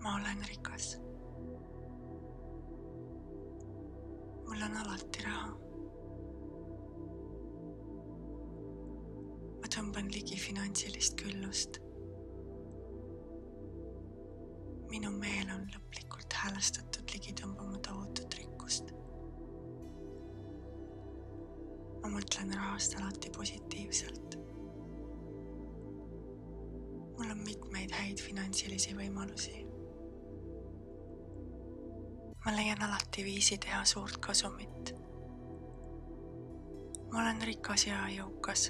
Ma olen rikas. Mul on alati raha. Ma tõmban ligi finantsilist küllust. Minu meel on lõplikult häälestatud ligi tõmbama tohutut rikkust. Ma mõtlen rahast alati positiivselt. Mul on mitmeid häid finantsilisi võimalusi. Ma leian alati viisi teha suurt kasumit. Ma olen rikas ja jõukas.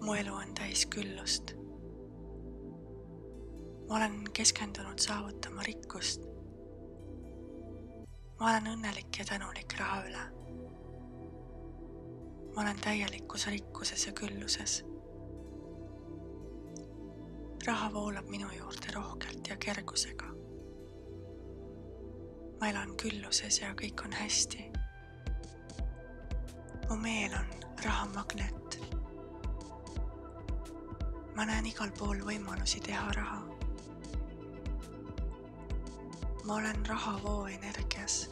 Mu elu on täis küllust. Ma olen keskendunud saavutama rikkust. Ma olen õnnelik ja tänulik raha üle. Ma olen täielikus rikkuses ja külluses. Raha voolab minu juurde rohkelt ja kergusega. Ma elan külluses ja kõik on hästi. Mu meel on rahamagnet. Ma näen igal pool võimalusi teha raha. Ma olen rahavoo energias.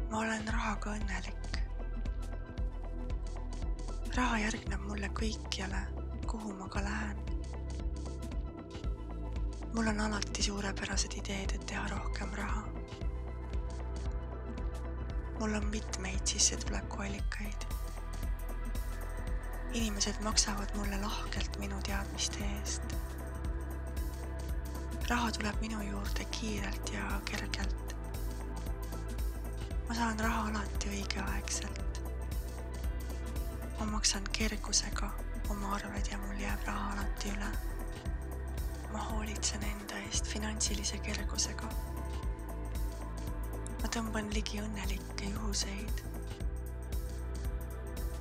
Ma olen rahaga õnnelik. Raha järgneb mulle kõikjale, kuhu ma ka lähen. Mul on alati suurepärased ideed, et teha rohkem raha. Mul on mitmeid sissetulekuallikaid. Inimesed maksavad mulle lahkelt minu teadmiste eest. Raha tuleb minu juurde kiirelt ja kergelt. Ma saan raha alati õigeaegselt. Ma maksan kergusega oma arved ja mul jääb raha alati üle. Ma hoolitsen enda eest finantsilise kergusega. Ma tõmban ligi õnnelikke juhuseid.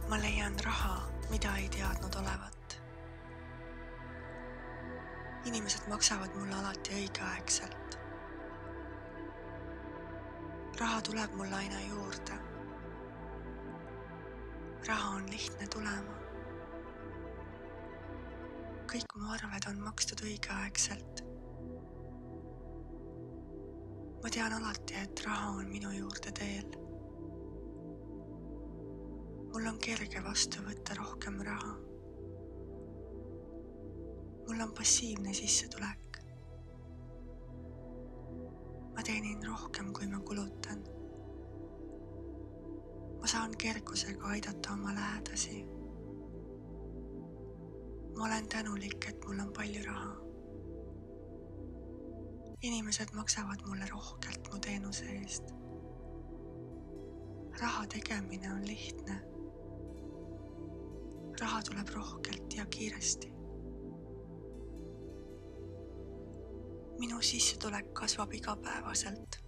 Ma leian raha, mida ei teadnud olevat. Inimesed maksavad mulle alati õigeaegselt. Raha tuleb mulle aina juurde. Raha on lihtne tulema. Kõik mu arved on makstud õigeaegselt. Ma tean alati, et raha on minu juurde teel. Mul on kerge vastu võtta rohkem raha. Mul on passiivne sissetulek. Ma teenin rohkem, kui ma kulutan. Ma saan kergusega aidata oma lähedasi. Ma olen tänulik, et mul on palju raha. Inimesed maksavad mulle rohkelt mu teenuse eest. Raha tegemine on lihtne. Raha tuleb rohkelt ja kiiresti. Minu sissetulek kasvab igapäevaselt.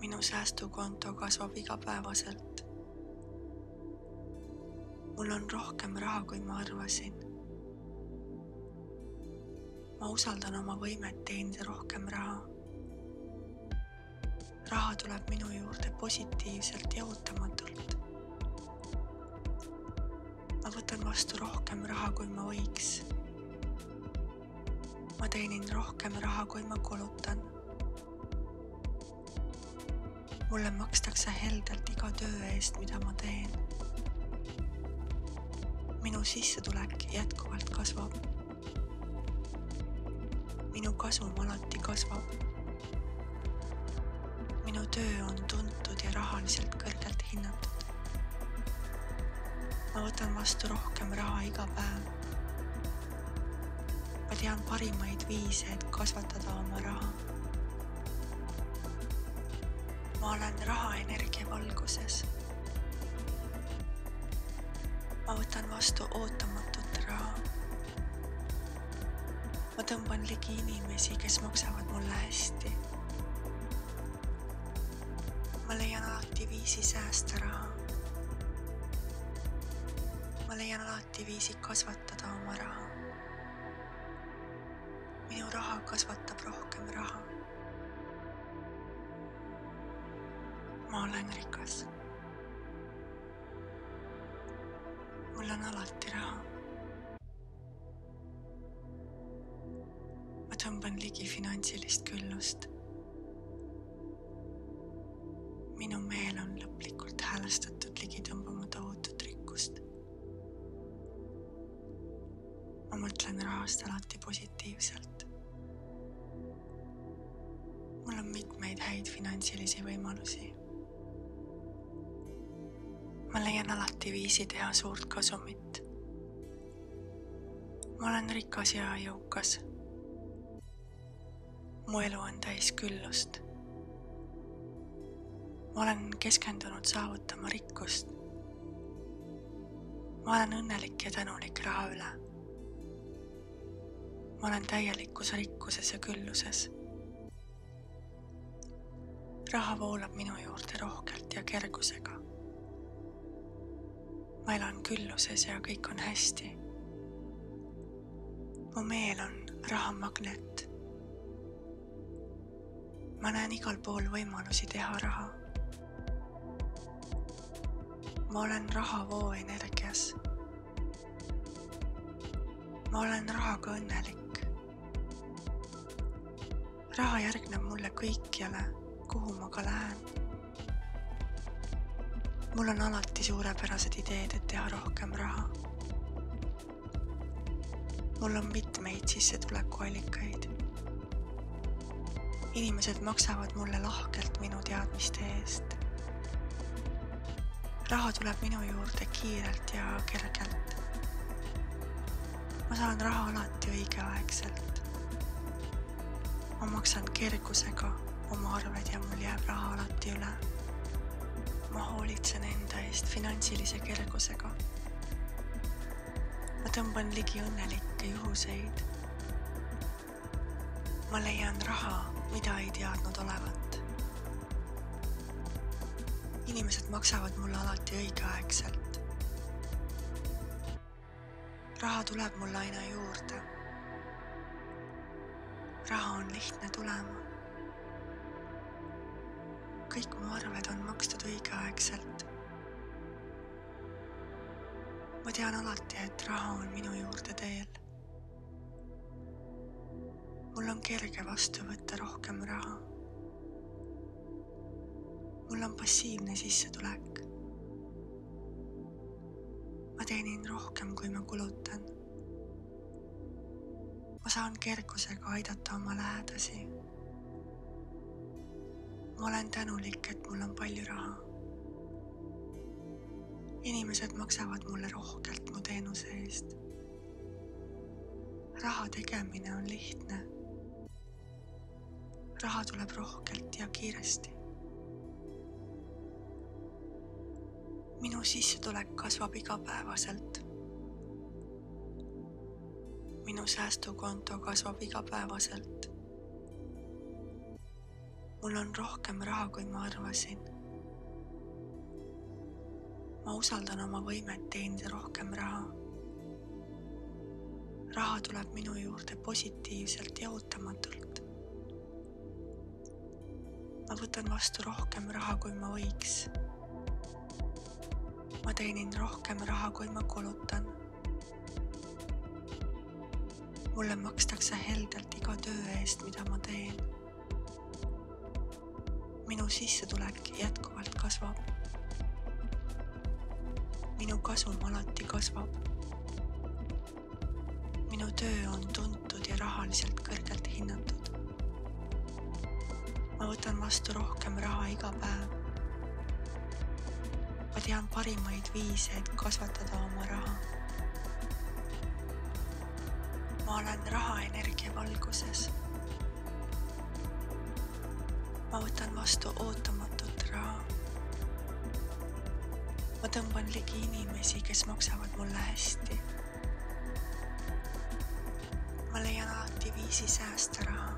Minu säästukonto kasvab igapäevaselt. Mul on rohkem raha, kui ma arvasin. Ma usaldan oma võimet teenida rohkem raha. Raha tuleb minu juurde positiivselt ja ootamatult. Ma võtan vastu rohkem raha, kui ma võiks. Ma teenin rohkem raha, kui ma kulutan. Mulle makstakse heldelt iga töö eest, mida ma teen. Minu sissetulek jätkuvalt kasvab. Minu kasum alati kasvab. Minu töö on tuntud ja rahaliselt kõrgelt hinnatud. Ma võtan vastu rohkem raha iga päev. Ma tean parimaid viise, et kasvatada oma raha. Ma olen rahaenergia valguses. Ma võtan vastu ootamatut raha. Ma tõmban ligi inimesi, kes maksavad mulle hästi. Ma leian alati viisi säästa raha. Ma leian alati viisi kasvatada oma raha. Minu raha kasvatab rohkem raha. Ma olen rikas. Mul on alati raha. tõmban ligi finantsilist küllust. Minu meel on lõplikult häälestatud ligi tõmbama tohutut rikkust. Ma mõtlen rahast alati positiivselt. Mul on mitmeid häid finantsilisi võimalusi. Ma leian alati viisi teha suurt kasumit. Ma olen rikas ja jõukas. Mu elu on täis küllust. Ma olen keskendunud saavutama rikkust. Ma olen õnnelik ja tänulik raha üle. Ma olen täielikus rikkuses ja külluses. Raha voolab minu juurde rohkelt ja kergusega. Ma elan külluses ja kõik on hästi. Mu meel on rahamagnet. Ma näen igal pool võimalusi teha raha. Ma olen rahavoo energias. Ma olen rahaga õnnelik. Raha järgneb mulle kõikjale, kuhu ma ka lähen. Mul on alati suurepärased ideed, et teha rohkem raha. Mul on mitmeid sissetulekuallikaid. Inimesed maksavad mulle lahkelt minu teadmiste eest. Raha tuleb minu juurde kiirelt ja kergelt. Ma saan raha alati õigeaegselt. Ma maksan kergusega oma arved ja mul jääb raha alati üle. Ma hoolitsen enda eest finantsilise kergusega. Ma tõmban ligi õnnelikke juhuseid. Ma leian raha, mida ei teadnud olevat. Inimesed maksavad mulle alati õigeaegselt. Raha tuleb mulle aina juurde. Raha on lihtne tulema. Kõik mu arved on makstud õigeaegselt. Ma tean alati, et raha on minu juurde teel. Mul on kerge vastu võtta rohkem raha. Mul on passiivne sissetulek. Ma teenin rohkem, kui ma kulutan. Ma saan kergusega aidata oma lähedasi. Ma olen tänulik, et mul on palju raha. Inimesed maksavad mulle rohkelt mu teenuse eest. Raha tegemine on lihtne. Raha tuleb rohkelt ja kiiresti. Minu sissetulek kasvab igapäevaselt. Minu säästukonto kasvab igapäevaselt. Mul on rohkem raha, kui ma arvasin. Ma usaldan oma võimet teenida rohkem raha. Raha tuleb minu juurde positiivselt ja ootamatult. Ma võtan vastu rohkem raha, kui ma võiks. Ma teenin rohkem raha, kui ma kulutan. Mulle makstakse heldelt iga töö eest, mida ma teen. Minu sissetulek jätkuvalt kasvab. Minu kasum alati kasvab. Minu töö on tuntud ja rahaliselt kõrgelt hinnatud. Ma võtan vastu rohkem raha iga päev. Ma tean parimaid viise, et kasvatada oma raha. Ma olen rahaenergia valguses. Ma võtan vastu ootamatut raha. Ma tõmban ligi inimesi, kes maksavad mulle hästi. Ma leian alati viisi säästa raha.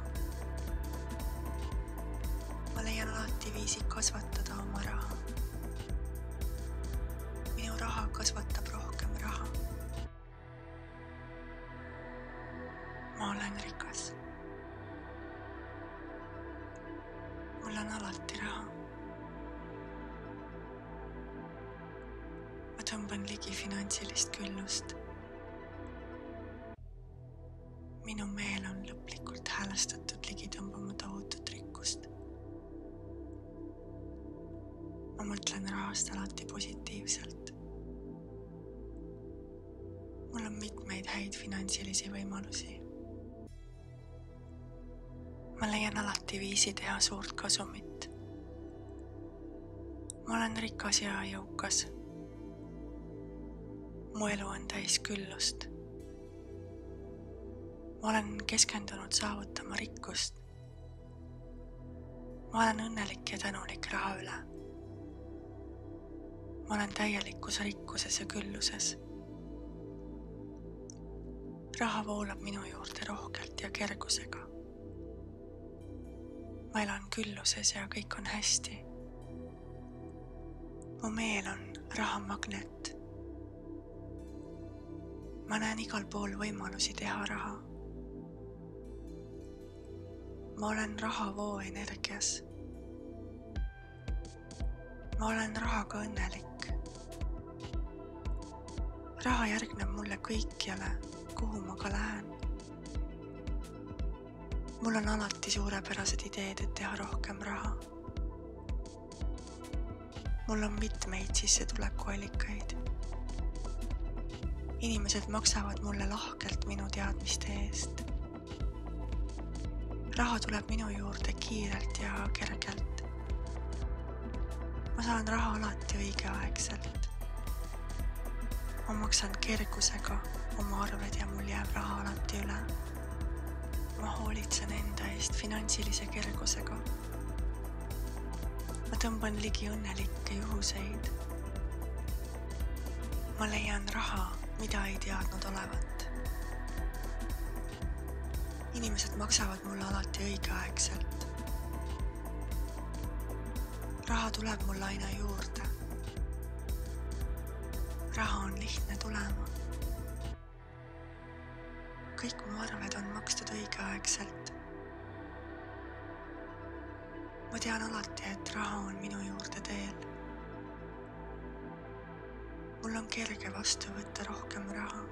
Ma leian alati viisi kasvatada oma raha. Minu raha kasvatab rohkem raha. Ma olen rikas. Mul on alati raha. Ma tõmban ligi finantsilist küllust. Minu meel on lõplikult lõplikult häälestatud ligi tõmbama tohutut rikkust. Ma mõtlen rahast alati positiivselt. Mul on mitmeid häid finantsilisi võimalusi. Ma leian alati viisi teha suurt kasumit. Ma olen rikas ja jõukas. Mu elu on täis küllust. Ma olen keskendunud saavutama rikkust. Ma olen õnnelik ja tänulik raha üle. Ma olen täielikus rikkuses ja külluses. Raha voolab minu juurde rohkelt ja kergusega. Ma elan külluses ja kõik on hästi. Mu meel on rahamagnet. Ma näen igal pool võimalusi teha raha. Ma olen rahavoo energias. Ma olen rahaga õnnelik. Raha järgneb mulle kõikjale, kuhu ma ka lähen. Mul on alati suurepärased ideed, et teha rohkem raha. Mul on mitmeid sissetulekuallikaid. Inimesed maksavad mulle lahkelt minu teadmiste eest. Raha tuleb minu juurde kiirelt ja kergelt. Ma saan raha alati õigeaegselt. Ma maksan kergusega oma arved ja mul jääb raha alati üle. Ma hoolitsen enda eest finantsilise kergusega. Ma tõmban ligi õnnelikke juhuseid. Ma leian raha, mida ei teadnud olevat. Inimesed maksavad mulle alati õigeaegselt. Raha tuleb mulle aina juurde. Raha on lihtne tulema. Kõik mu arved on makstud õigeaegselt. Ma tean alati, et raha on minu juurde teel. Mul on kerge vastu võtta rohkem raha.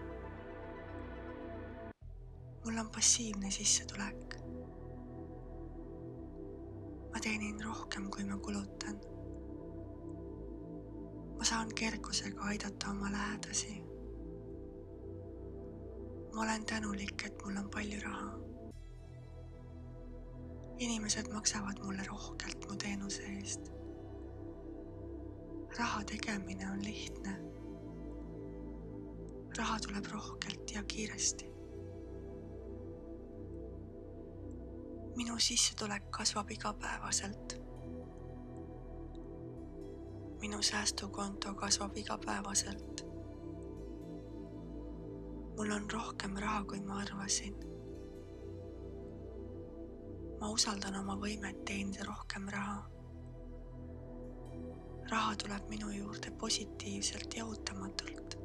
Mul on passiivne sissetulek. Ma teenin rohkem, kui ma kulutan. Ma saan kergusega aidata oma lähedasi. Ma olen tänulik, et mul on palju raha. Inimesed maksavad mulle rohkelt mu teenuse eest. Raha tegemine on lihtne. Raha tuleb rohkelt ja kiiresti. Minu sissetulek kasvab igapäevaselt. Minu säästukonto kasvab igapäevaselt. Mul on rohkem raha, kui ma arvasin. Ma usaldan oma võimet teenida rohkem raha. Raha tuleb minu juurde positiivselt ja ootamatult.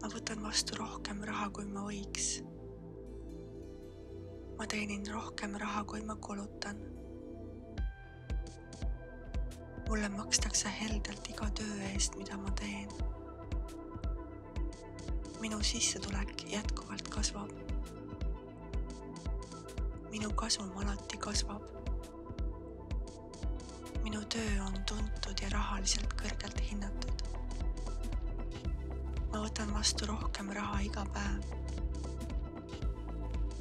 Ma võtan vastu rohkem raha, kui ma võiks. Ma teenin rohkem raha, kui ma kulutan. Mulle makstakse heldelt iga töö eest, mida ma teen. Minu sissetulek jätkuvalt kasvab. Minu kasum alati kasvab. Minu töö on tuntud ja rahaliselt kõrgelt hinnatud. Ma võtan vastu rohkem raha iga päev.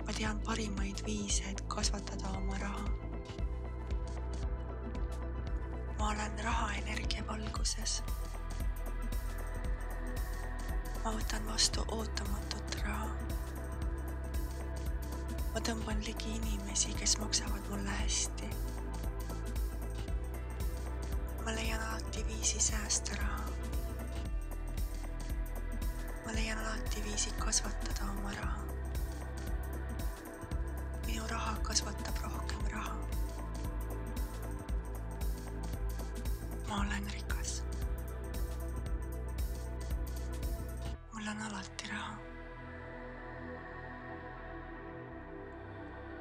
Ma tean parimaid viise, et kasvatada oma raha. Ma olen rahaenergia valguses. Ma võtan vastu ootamatut raha. Ma tõmban ligi inimesi, kes maksavad mulle hästi. Ma leian alati viisi säästa raha. Ma leian alati viisi kasvatada oma raha. Minu raha kasvatab rohkem raha. Ma olen rikas. Mul on alati raha.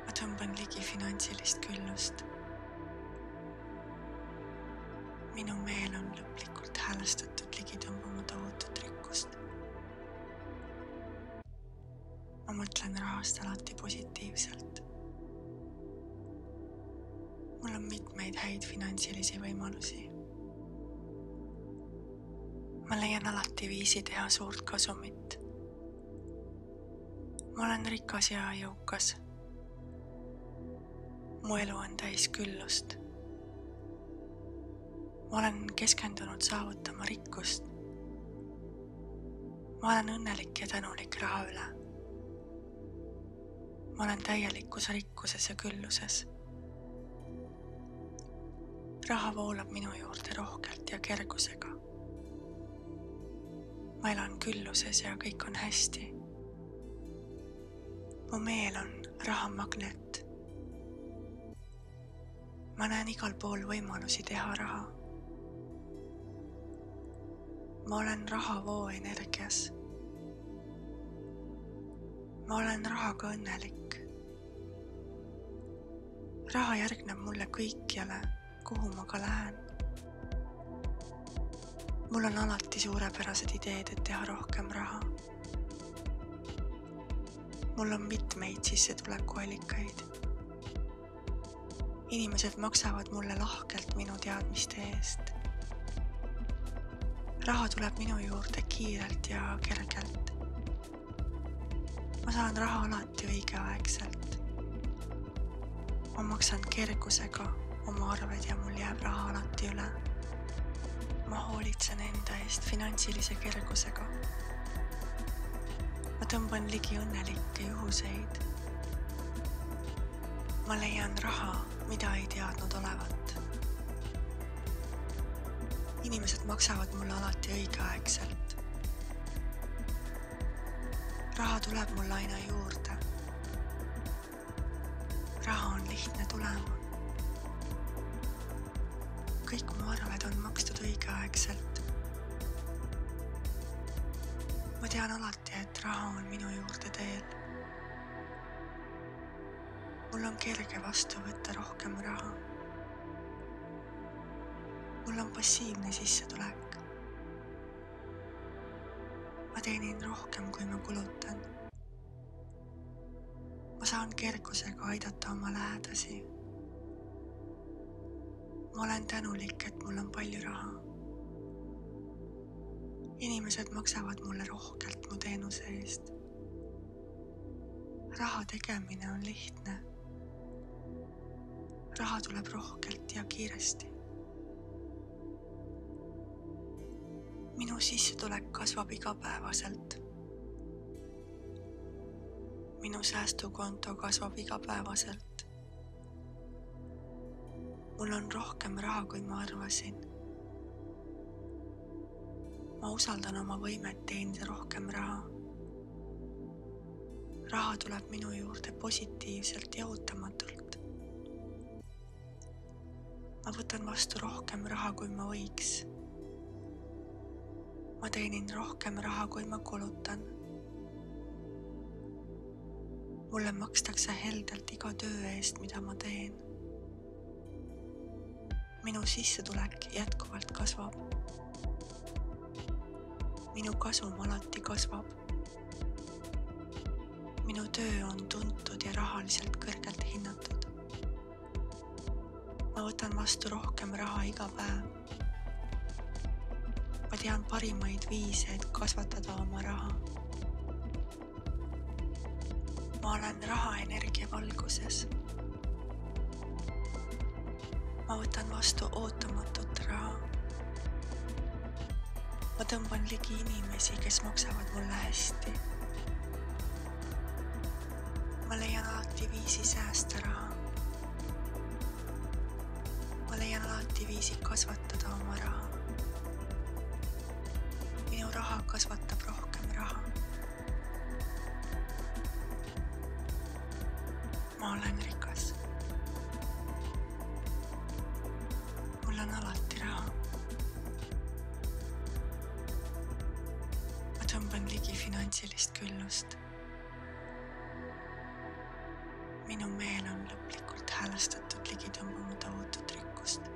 Ma tõmban ligi finantsilist küllust. Minu meel on lõplikult häälestatud ligi tõmbama tohutut rikkust. Ma ma mõtlen rahast alati positiivselt. Mul on mitmeid häid finantsilisi võimalusi. Ma leian alati viisi teha suurt kasumit. Ma olen rikas ja jõukas. Mu elu on täis küllust. Ma olen keskendunud saavutama rikkust. Ma olen õnnelik ja tänulik raha üle. Ma olen täielikus rikkuses ja külluses. Raha voolab minu juurde rohkelt ja kergusega. Ma elan külluses ja kõik on hästi. Mu meel on rahamagnet. Ma näen igal pool võimalusi teha raha. Ma olen rahavoo energias. Ma olen rahaga õnnelik. Raha järgneb mulle kõikjale, kuhu ma ka lähen. Mul on alati suurepärased ideed, et teha rohkem raha. Mul on mitmeid sissetulekuallikaid. Inimesed maksavad mulle lahkelt minu teadmiste eest. Raha tuleb minu juurde kiirelt ja kergelt. Ma saan raha alati õigeaegselt. Ma maksan kergusega oma arved ja mul jääb raha alati üle. Ma hoolitsen enda eest finantsilise kergusega. Ma tõmban ligi õnnelikke juhuseid. Ma leian raha, mida ei teadnud olevat. Inimesed maksavad mulle alati õigeaegselt. Raha tuleb mulle aina juurde. Raha on lihtne tulema. Kõik mu arved on makstud õigeaegselt. Ma tean alati, et raha on minu juurde teel. Mul on kerge vastu võtta rohkem raha. Mul on passiivne sissetulek. Ma teenin rohkem, kui ma kulutan. Ma saan kergusega aidata oma lähedasi. Ma olen tänulik, et mul on palju raha. Inimesed maksavad mulle rohkelt mu teenuse eest. Raha tegemine on lihtne. Raha tuleb rohkelt ja kiiresti. Minu sissetulek kasvab igapäevaselt. Minu säästukonto kasvab igapäevaselt. Mul on rohkem raha, kui ma arvasin. Ma usaldan oma võimet teenida rohkem raha. Raha tuleb minu juurde positiivselt ja ootamatult. Ma võtan vastu rohkem raha, kui ma võiks. Ma teenin rohkem raha, kui ma kulutan. Mulle makstakse heldelt iga töö eest, mida ma teen. Minu sissetulek jätkuvalt kasvab. Minu kasum alati kasvab. Minu töö on tuntud ja rahaliselt kõrgelt hinnatud. Ma võtan vastu rohkem raha iga päev. Ma tean parimaid viise, et kasvatada oma raha. Ma olen rahaenergia valguses. Ma võtan vastu ootamatut raha. Ma tõmban ligi inimesi, kes maksavad mulle hästi. Ma leian alati viisi säästa raha. Ma leian alati viisi kasvatada oma raha. Minu raha kasvatab rohkem raha. Ma olen rikas. Mul on alati raha. Ma tõmban ligi finantsilist küllust. Minu meel on lõplikult häälestatud ligi tõmbamata ootut rikkust.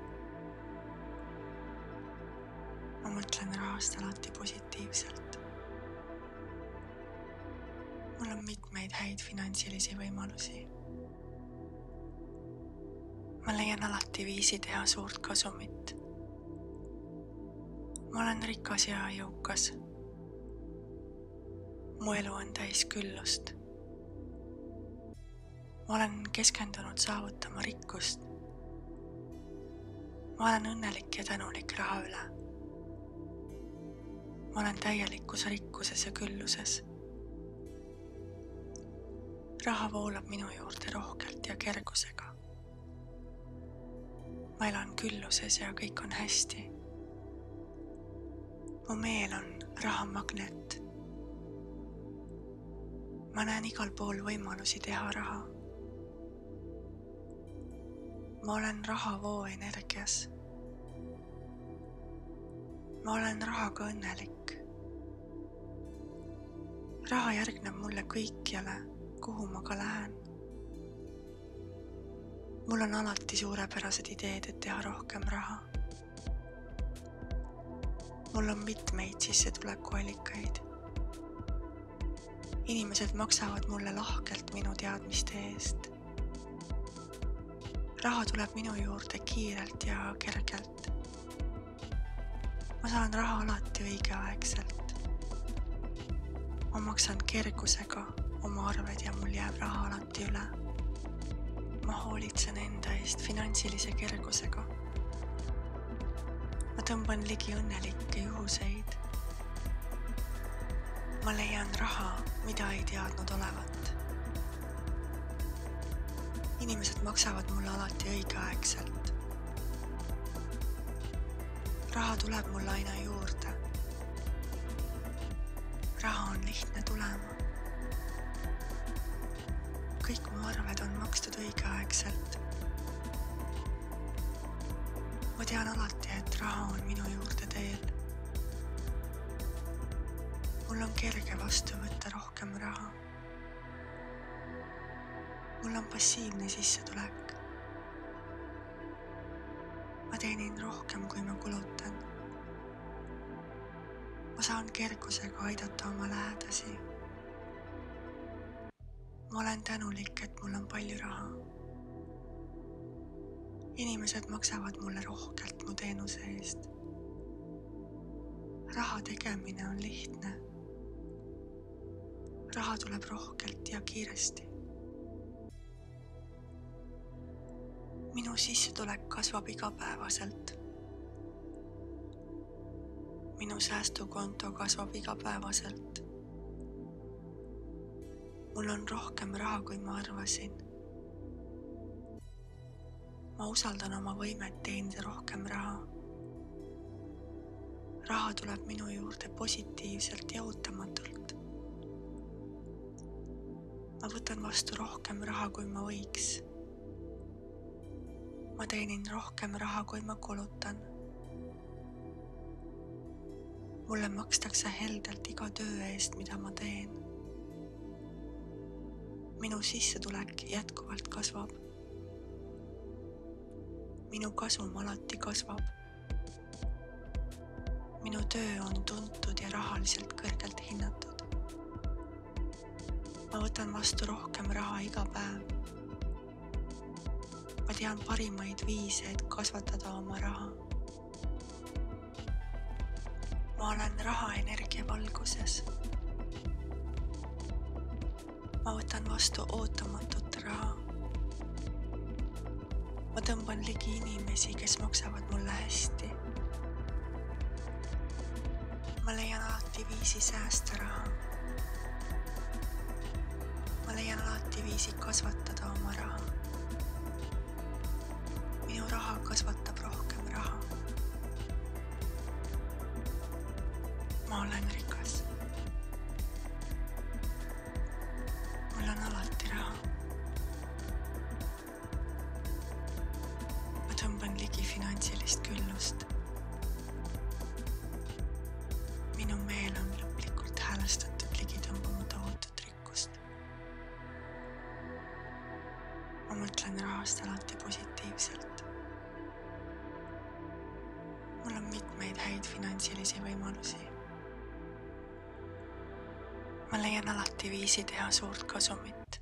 Ma mõtlen rahast alati positiivselt. Mul on mitmeid mitmeid häid finantsilisi võimalusi. Ma leian alati viisi teha suurt kasumit. Ma olen rikas ja jõukas. Mu elu on täis küllust. Ma olen keskendunud saavutama rikkust. Ma olen õnnelik ja tänulik raha üle. Ma olen täielikus rikkuses ja külluses. Raha voolab minu juurde rohkelt ja kergusega. Ma elan külluses ja kõik on hästi. Mu meel on rahamagnet. Ma näen igal pool võimalusi teha raha. Ma olen rahavoo energias. Ma olen rahaga õnnelik. Raha järgneb mulle kõikjale, kuhu ma ka lähen. Mul on alati suurepärased ideed, et teha rohkem raha. Mul on mitmeid sissetulekuallikaid. Inimesed maksavad mulle lahkelt minu teadmiste eest. Raha tuleb minu juurde kiirelt ja kergelt. Ma saan raha alati õigeaegselt. Ma maksan kergusega oma arved ja mul jääb raha alati üle. Ma hoolitsen enda eest finantsilise kergusega. Ma tõmban ligi õnnelikke juhuseid. Ma leian raha, mida ei teadnud olevat. Inimesed maksavad mulle alati õigeaegselt. Raha tuleb mulle aina juurde. Raha on lihtne tulema. Kõik mu arved on makstud õigeaegselt. Ma tean alati, et raha on minu juurde teel. Mul on kerge vastu võtta rohkem raha. Mul on passiivne sissetulek. Ma teenin rohkem, kui ma kulutan. Ma saan kergusega aidata oma lähedasi. Ma olen tänulik, et mul on palju raha. Inimesed maksavad mulle rohkelt mu teenuse eest. Raha tegemine on lihtne. Raha tuleb rohkelt ja kiiresti. Minu sissetulek kasvab igapäevaselt. Minu säästukonto kasvab igapäevaselt. Mul on rohkem raha, kui ma arvasin. Ma usaldan oma võimet teenida rohkem raha. Raha tuleb minu juurde positiivselt ja ootamatult. Ma võtan vastu rohkem raha, kui ma võiks. Ma teenin rohkem raha, kui ma kulutan. Mulle makstakse heldelt iga töö eest, mida ma teen. Minu sissetulek jätkuvalt kasvab. Minu kasum alati kasvab. Minu töö on tuntud ja rahaliselt kõrgelt hinnatud. Ma võtan vastu rohkem raha iga päev. Ma tean parimaid viise, et kasvatada oma raha. Ma olen rahaenergia valguses. Ma võtan vastu ootamatut raha. Ma tõmban ligi inimesi, kes maksavad mulle hästi. Ma leian alati viisi säästa raha. Ma leian alati viisi kasvatada oma raha. Minu raha kasvatab rohkem raha. Ma olen rikas. Mul on alati raha. Ma tõmban ligi finantsilist küllust. Minu meel on lõplikult häälestatud ligi tõmbamata ootud rikkust. Ma mõtlen rahast alati positiivselt. Mul on mitmeid häid finantsilisi võimalusi. ma leian alati viisi teha suurt kasumit.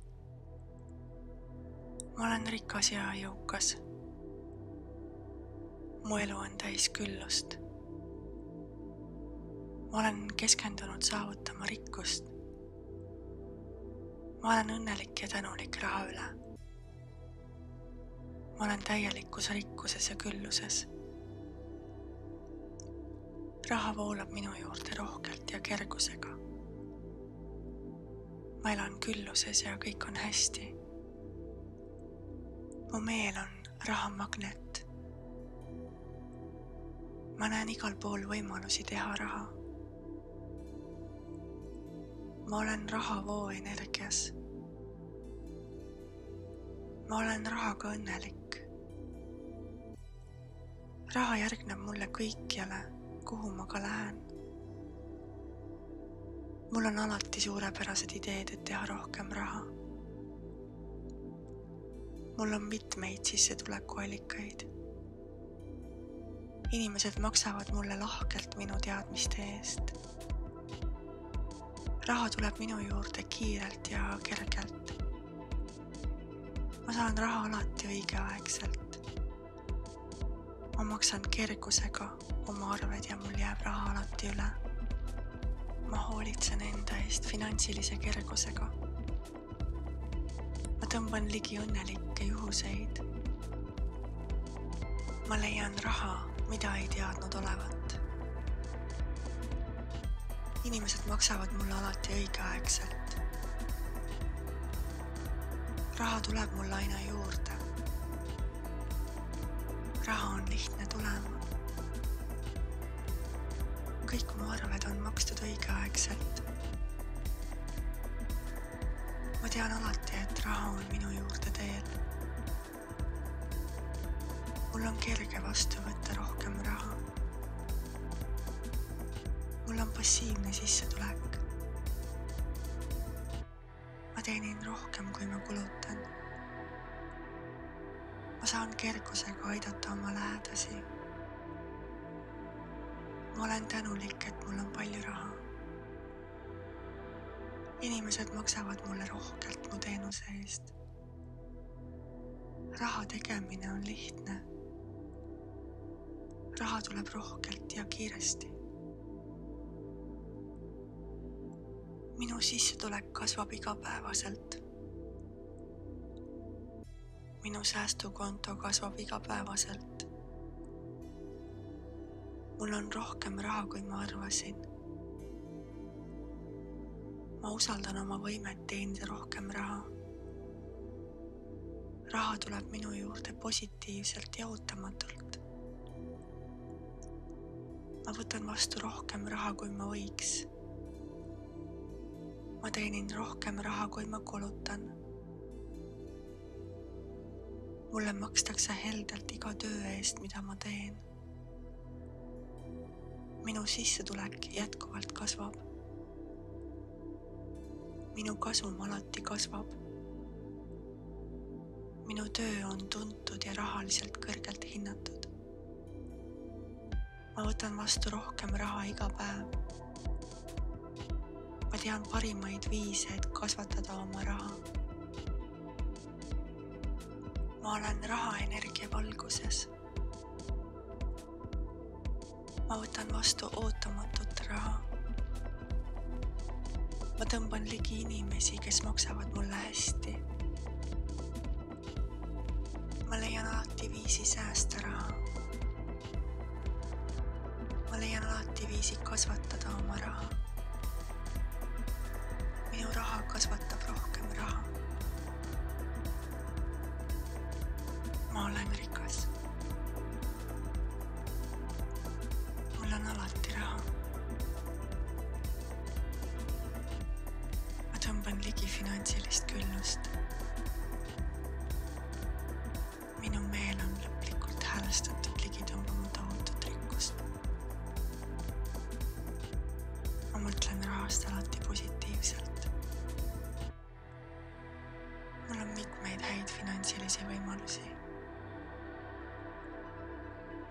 ma olen rikas ja jõukas. mu elu on täis küllust. ma olen keskendunud saavutama rikkust. ma olen õnnelik ja tänulik raha üle. ma olen täielikus rikkuses ja külluses. raha voolab minu juurde rohkelt ja kergusega. ma elan külluses ja kõik on hästi. mu meel on rahamagnet. ma näen igal pool võimalusi teha raha. ma olen rahavoo energias. ma olen rahaga õnnelik. raha järgneb mulle kõikjale, kuhu ma ka lähen. mul on alati suurepärased ideed, et teha rohkem raha. mul on mitmeid sissetulekuallikaid. inimesed maksavad mulle lahkelt minu teadmiste eest. raha tuleb minu juurde kiirelt ja kergelt. ma saan raha alati õigeaegselt. ma maksan kergusega oma arved ja mul jääb raha alati üle. ma hoolitsen enda eest finantsilise kergusega. ma tõmban ligi õnnelikke juhuseid. ma leian raha, mida ei teadnud olevat. inimesed maksavad mulle alati õigeaegselt. raha tuleb mulle aina juurde. raha on lihtne tulema. kõik mu arved on makstud õigeaegselt. ma tean alati, et raha on minu juurde teel. mul on kerge vastu võtta rohkem raha. mul on passiivne sissetulek. ma teenin rohkem, kui ma kulutan. ma saan kergusega aidata oma lähedasi. ma olen tänulik, et mul on palju raha. inimesed maksavad mulle rohkelt mu teenuse eest. raha tegemine on lihtne. raha tuleb rohkelt ja kiiresti. minu sissetulek kasvab igapäevaselt. minu säästukonto kasvab igapäevaselt. mul on rohkem raha, kui ma arvasin. ma usaldan oma võimet teenida rohkem raha. raha tuleb minu juurde positiivselt ja ootamatult. ma võtan vastu rohkem raha, kui ma võiks. ma teenin rohkem raha, kui ma kulutan. mulle makstakse heldelt iga töö eest, mida ma teen. minu sissetulek jätkuvalt kasvab. minu kasum alati kasvab. minu töö on tuntud ja rahaliselt kõrgelt hinnatud. ma võtan vastu rohkem raha iga päev. ma tean parimaid viise, et kasvatada oma raha. ma olen rahaenergia valguses. ma võtan vastu ootamatut raha. ma tõmban ligi inimesi, kes maksavad mulle hästi. ma leian alati viisi säästa raha. ma leian alati viisi kasvatada oma raha. minu raha kasvatab rohkem raha. ma olen rikas. mul on alati raha. ma tõmban ligi finantsilist küllust. minu meel on lõplikult häälestatud ligi tõmbama tohutut rikkust. ma mõtlen rahast alati positiivselt. mul on mitmeid häid finantsilisi võimalusi.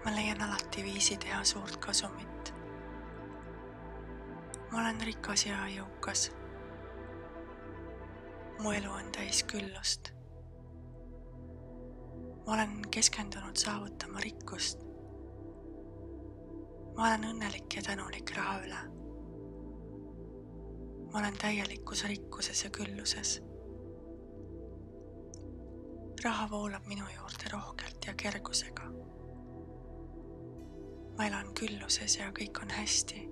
ma leian alati viisi teha suurt kasumit. ma olen rikas ja jõukas. mu elu on täis küllust. Ma olen keskendunud saavutama rikkust. Ma olen õnnelik ja tänulik raha üle. Ma olen täielikus rikkuses ja külluses. Raha voolab minu juurde rohkelt ja kergusega. Ma elan külluses ja kõik on hästi.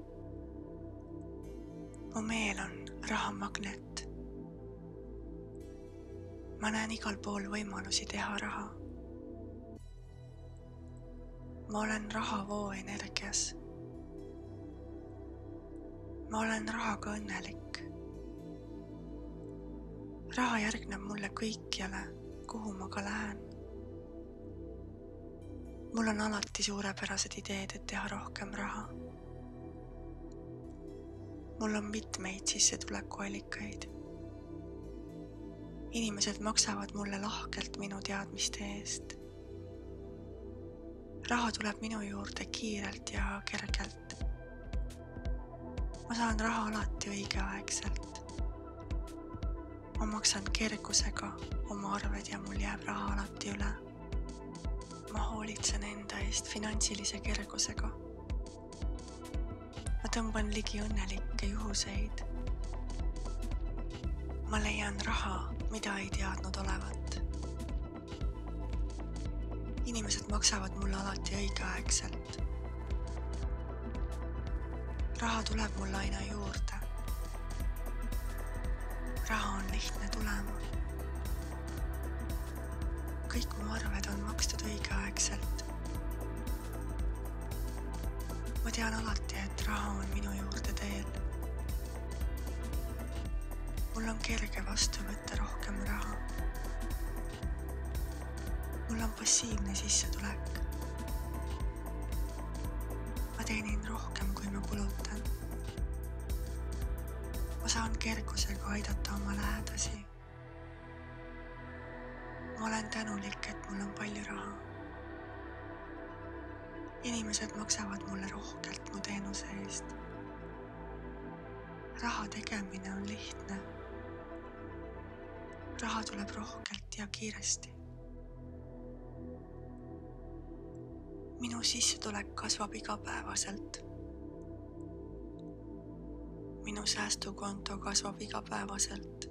Mu meel on rahamagnet. Ma näen igal pool võimalusi teha raha. Ma olen rahavoo energias. Ma olen rahaga õnnelik. Raha järgneb mulle kõikjale, kuhu ma ka lähen. Mul on alati suurepärased ideed, et teha rohkem raha. Mul on mitmeid sissetulekuallikaid. Inimesed maksavad mulle lahkelt minu teadmiste eest. Raha tuleb minu juurde kiirelt ja kergelt. Ma saan raha alati õigeaegselt. Ma maksan kergusega oma arved ja mul jääb raha alati üle. Ma hoolitsen enda eest finantsilise kergusega. Ma tõmban ligi õnnelikke juhuseid. Ma leian raha, mida ei teadnud olevat. Inimesed maksavad mulle alati õigeaegselt. Raha tuleb mulle aina juurde. Raha on lihtne tulema. Kõik mu arved on makstud õigeaegselt. Ma tean alati, et raha on minu juurde teel. Mul on kerge vastu võtta rohkem raha. Mul on passiivne sissetulek. Ma teenin rohkem, kui ma kulutan. Ma saan kergusega aidata oma lähedasi. Ma olen tänulik, et mul on palju raha. Inimesed maksavad mulle rohkelt mu teenuse eest. Raha tegemine on lihtne. Raha tuleb rohkelt ja kiiresti. Minu sissetulek kasvab igapäevaselt. Minu säästukonto kasvab igapäevaselt.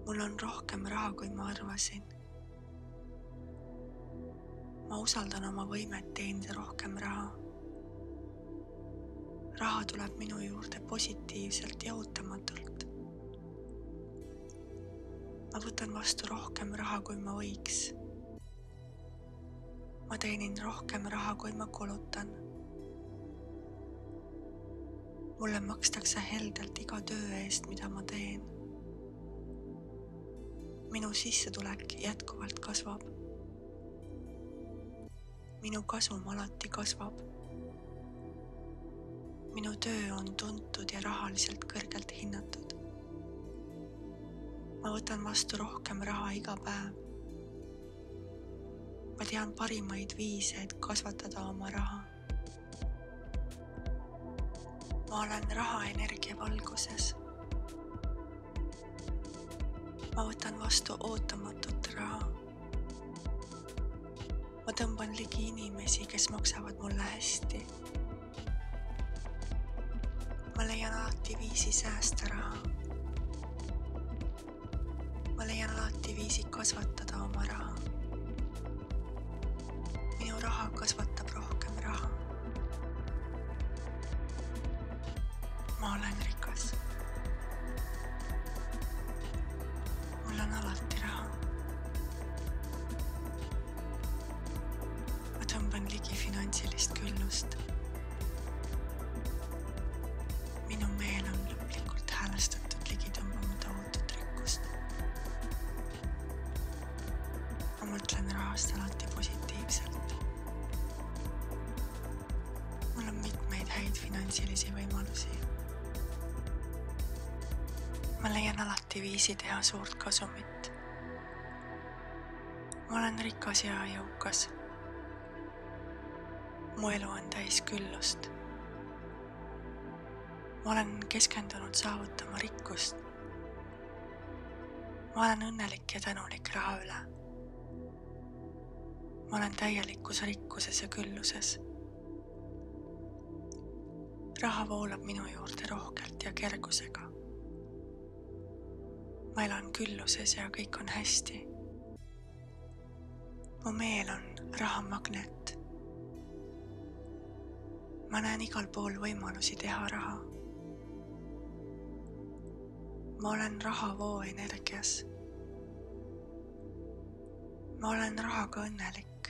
Mul on rohkem raha, kui ma arvasin. Ma usaldan oma võimet teenida rohkem raha. Raha tuleb minu juurde positiivselt ja ootamatult. Ma võtan vastu rohkem raha, kui ma võiks. Ma teenin rohkem raha, kui ma kulutan. Mulle makstakse heldelt iga töö eest, mida ma teen. Minu sissetulek jätkuvalt kasvab. Minu kasum alati kasvab. Minu töö on tuntud ja rahaliselt kõrgelt hinnatud. Ma võtan vastu rohkem raha iga päev. Ma tean parimaid viise, et kasvatada oma raha. Ma olen rahaenergia valguses. Ma võtan vastu ootamatut raha. Ma tõmban ligi inimesi, kes maksavad mulle hästi. Ma leian alati viisi säästa raha. Ma leian alati viisi kasvatada oma raha. Minu raha kasvatab rohkem raha. Ma olen rikas. Mul on alati raha. Ma tõmban ligi finantsilist küllust. Minu meel on lõplikult häälestatud ligi tõmbamata ootut rikkust. Ma mõtlen rahast alati positiivselt. Mul on mitmeid häid finantsilisi võimalusi. Ma leian alati viisi teha suurt kasumit. Ma olen rikas ja jõukas. Mu elu on täis küllust. Ma olen keskendunud saavutama rikkust. ma olen õnnelik ja tänulik raha üle. ma olen täielikus rikkuses ja külluses. raha voolab minu juurde rohkelt ja kergusega. ma elan külluses ja kõik on hästi. mu meel on rahamagnet. ma näen igal pool võimalusi teha raha. ma olen rahavoo energias. ma olen rahaga õnnelik.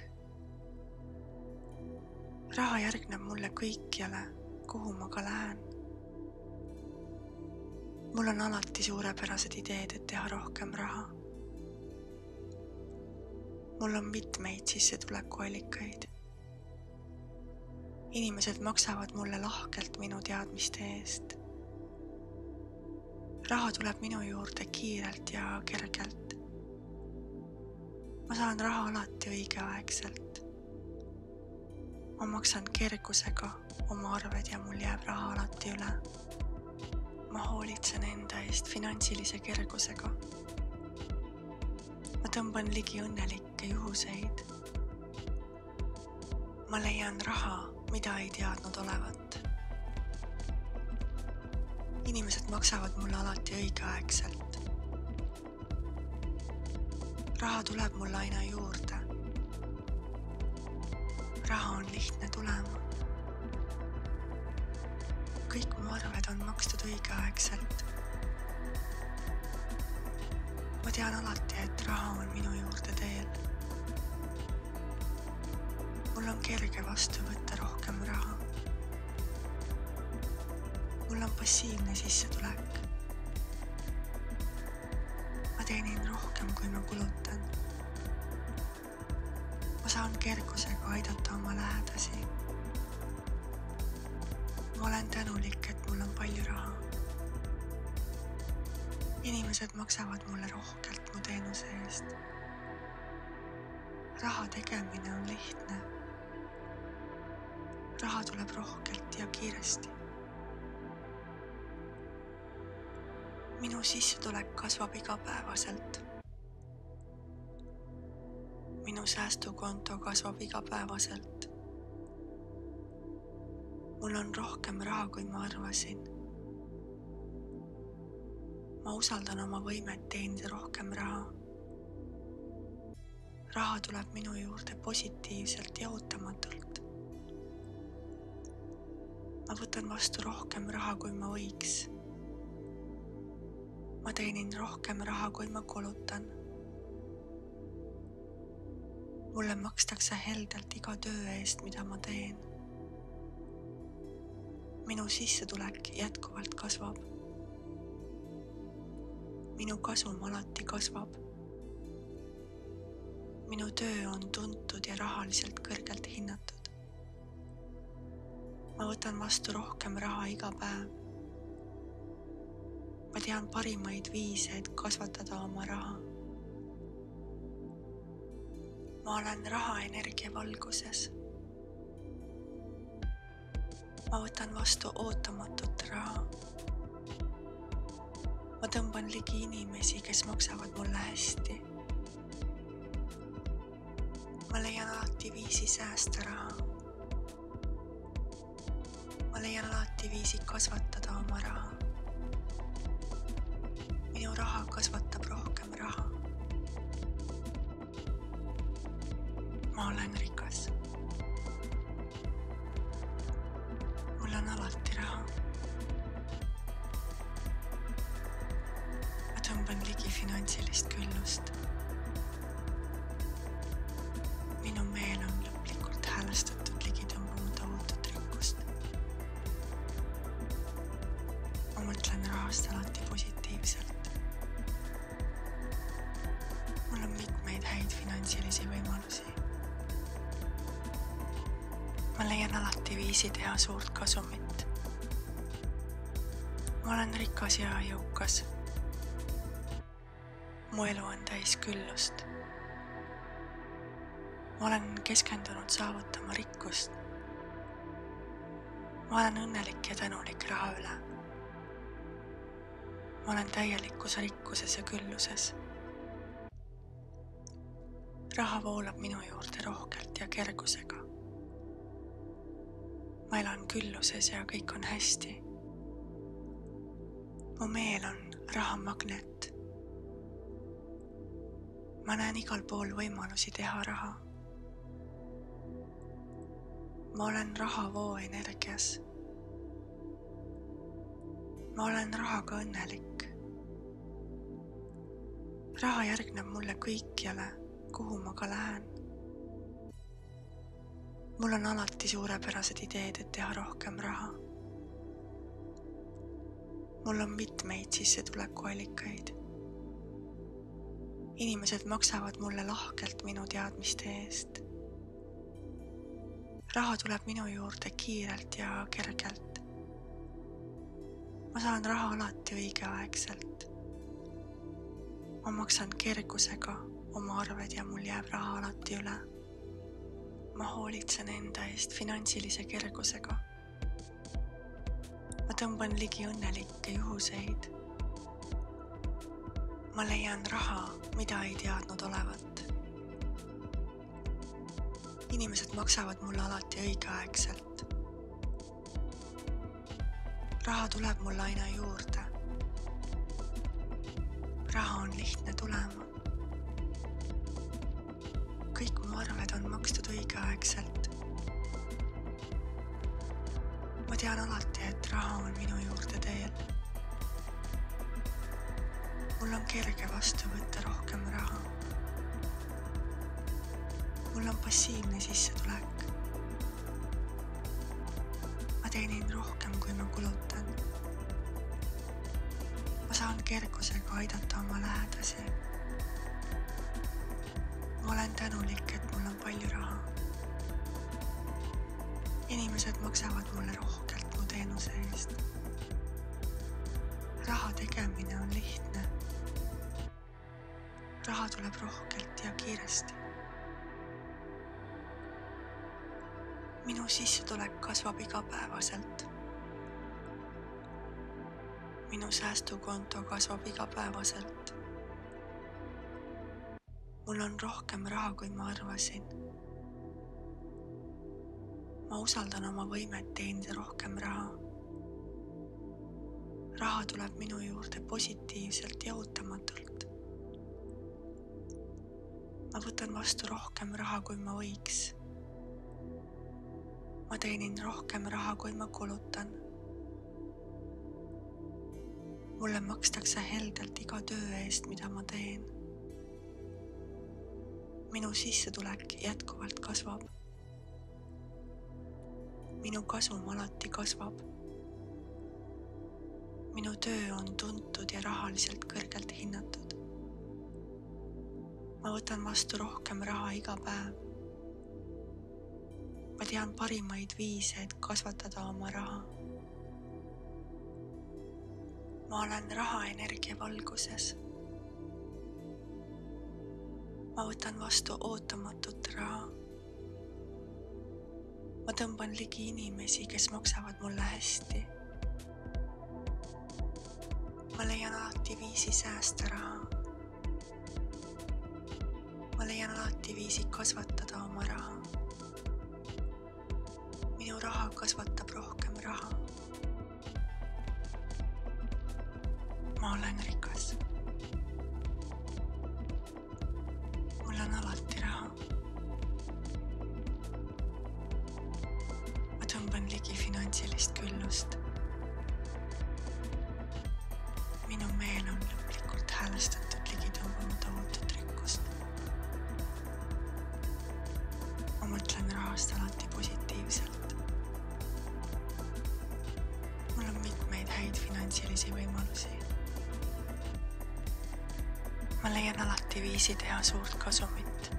raha järgneb mulle kõikjale, kuhu ma ka lähen. mul on alati suurepärased ideed, et teha rohkem raha. mul on mitmeid sissetulekuallikaid. inimesed maksavad mulle lahkelt minu teadmiste eest. raha tuleb minu juurde kiirelt ja kergelt. ma saan raha alati õigeaegselt. ma maksan kergusega oma arved ja mul jääb raha alati üle. ma hoolitsen enda eest finantsilise kergusega. ma tõmban ligi õnnelikke juhuseid. ma leian raha, mida ei teadnud olevat. inimesed maksavad mulle alati õigeaegselt. raha tuleb mulle aina juurde. raha on lihtne tulema. kõik mu arved on makstud õigeaegselt. ma tean alati, et raha on minu juurde teel. mul on kerge vastu võtta rohkem raha. mul on passiivne sissetulek. ma teenin rohkem, kui ma kulutan. ma saan kergusega aidata oma lähedasi. ma olen tänulik, et mul on palju raha. inimesed maksavad mulle rohkelt mu teenuse eest. raha tegemine on lihtne. raha tuleb rohkelt ja kiiresti. minu sissetulek kasvab igapäevaselt. minu säästukonto kasvab igapäevaselt. mul on rohkem raha, kui ma arvasin. ma usaldan oma võimet teenida rohkem raha. raha tuleb minu juurde positiivselt ja ootamatult. ma võtan vastu rohkem raha, kui ma võiks. ma teenin rohkem raha, kui ma kulutan. mulle makstakse heldelt iga töö eest, mida ma teen. minu sissetulek jätkuvalt kasvab. minu kasum alati kasvab. minu töö on tuntud ja rahaliselt kõrgelt hinnatud. ma võtan vastu rohkem raha iga päev. ma tean parimaid viise, et kasvatada oma raha. ma olen rahaenergia valguses. ma võtan vastu ootamatut raha. ma tõmban ligi inimesi, kes maksavad mulle hästi. ma leian alati viisi säästa raha. ma leian alati viisi kasvatada oma raha. minu raha kasvatab rohkem raha. ma olen rikas. mul on alati raha. ma tõmban ligi finantsilist küllust. minu meel on lõplikult häälestatud ligi tõmbamata ootut rikkust. ma mõtlen rahast alati positiivselt. mul on mitmeid häid finantsilisi võimalusi. ma leian alati viisi teha suurt kasumit. ma olen rikas ja jõukas. mu elu on täis küllust. ma olen keskendunud saavutama rikkust. ma olen õnnelik ja tänulik raha üle. ma olen täielikus rikkuses ja külluses. raha voolab minu juurde rohkelt ja kergusega. Ma elan külluses ja kõik on hästi. Mu meel on rahamagnet. Ma näen igal pool võimalusi teha raha. Ma olen rahavoo energias. Ma olen rahaga õnnelik. Raha järgneb mulle kõikjale, kuhu ma ka lähen. Mul on alati suurepärased ideed, et teha rohkem raha. Mul on mitmeid sissetulekuallikaid. Inimesed maksavad mulle lahkelt minu teadmiste eest. Raha tuleb minu juurde kiirelt ja kergelt. Ma saan raha alati õigeaegselt. Ma maksan kergusega oma arved ja mul jääb raha alati üle. Ma hoolitsen enda eest finantsilise kergusega. Ma tõmban ligi õnnelikke juhuseid. Ma leian raha, mida ei teadnud olevat. Inimesed maksavad mulle alati õigeaegselt. Raha tuleb mulle aina juurde. Raha on lihtne tulema. Kõik mu arved on makstud õigeaegselt. Ma tean alati, et raha on minu juurde teel. Mul on kerge vastu võtta rohkem raha. Mul on passiivne sissetulek. Ma teenin rohkem, kui ma kulutan. Ma saan kergusega aidata oma lähedasi. Ma olen tänulik, et mul on palju raha. Inimesed maksavad mulle rohkelt mu teenuse eest. Raha tegemine on lihtne. Raha tuleb rohkelt ja kiiresti. Minu sissetulek kasvab igapäevaselt. Minu säästukonto kasvab igapäevaselt. Mul on rohkem raha, kui ma arvasin. Ma usaldan oma võimet teenida rohkem raha. Raha tuleb minu juurde positiivselt ja ootamatult. Ma võtan vastu rohkem raha, kui ma võiks. Ma teenin rohkem raha, kui ma kulutan. Mulle makstakse heldelt iga töö eest, mida ma teen. Minu sissetulek jätkuvalt kasvab. Minu kasum alati kasvab. Minu töö on tuntud ja rahaliselt kõrgelt hinnatud. Ma võtan vastu rohkem raha iga päev. Ma tean parimaid viise, et kasvatada oma raha. Ma olen rahaenergia valguses. Ma võtan vastu ootamatut raha. Ma tõmban ligi inimesi, kes maksavad mulle hästi. Ma leian alati viisi säästa raha. Ma leian alati viisi kasvatada oma raha. Minu raha kasvatab rohkem raha. Ma olen rikas. Mul on alati raha. Ma tõmban ligi finantsilist küllust. Minu meel on lõplikult häälestatud ligi tõmbamata ootut rikkust. Ma mõtlen rahast alati positiivselt. Mul on mitmeid häid finantsilisi võimalusi. Ma leian alati viisi teha suurt kasumit.